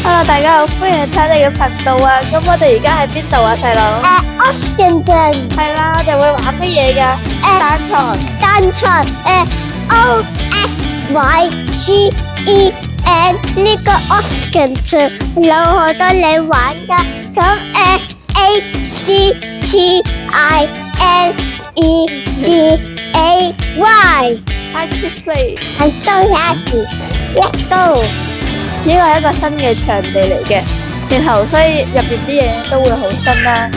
Hello，大家好，歡迎睇你嘅頻道啊！咁我哋而家喺邊度啊，細佬？Ocean 係啦，我哋會玩乜嘢㗎？單場OSYCEN 呢個 Ocean 有好多你玩㗎，咁ACTINEDAY。 Actively I'm so happy. Let's go. 呢個係一個新嘅場地嚟嘅，然後所以入邊啲嘢都會好新啦。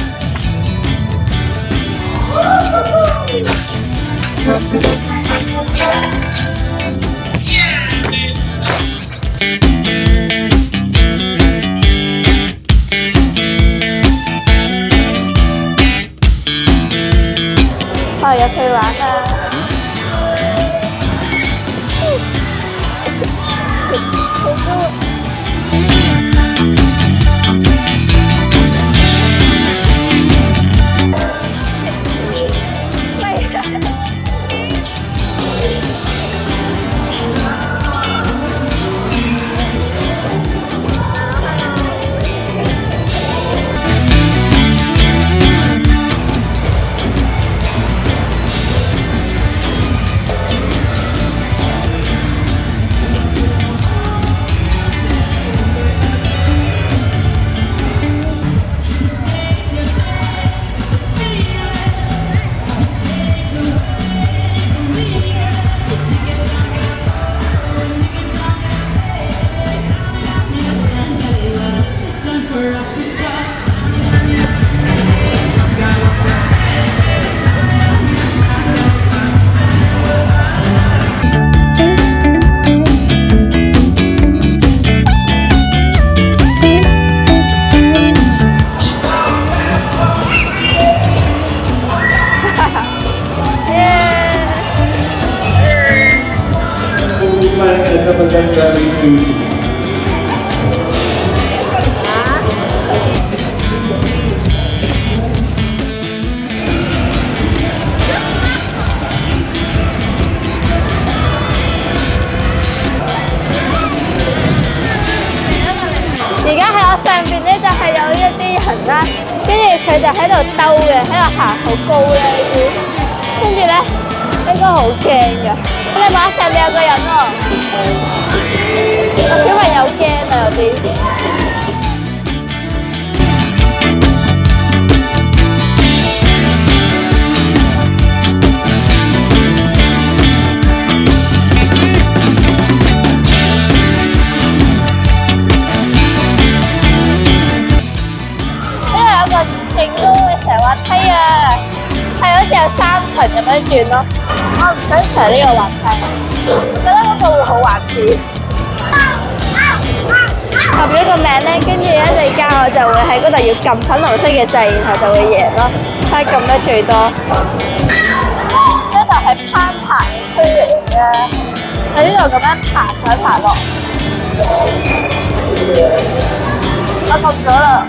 入去玩啦！Very soon. 而家喺我上邊咧就係有一啲人啦，跟住佢就喺度兜嘅，喺度行好高咧，跟住咧應該好驚㗎。你話上面有個人喎。個小朋友驚啊，有啲。呢度有個勁高嘅斜滑梯啊，係好似有3層咁樣轉咯。我唔想上呢個滑梯，我覺得嗰個會好玩啲。後邊個名咧，跟住一陣間我就會喺嗰度要撳粉紅色嘅掣，然後就會贏咯，睇下撳得最多。呢度係攀爬區嚟嘅，喺呢度咁樣爬上爬落。我撳咗啦。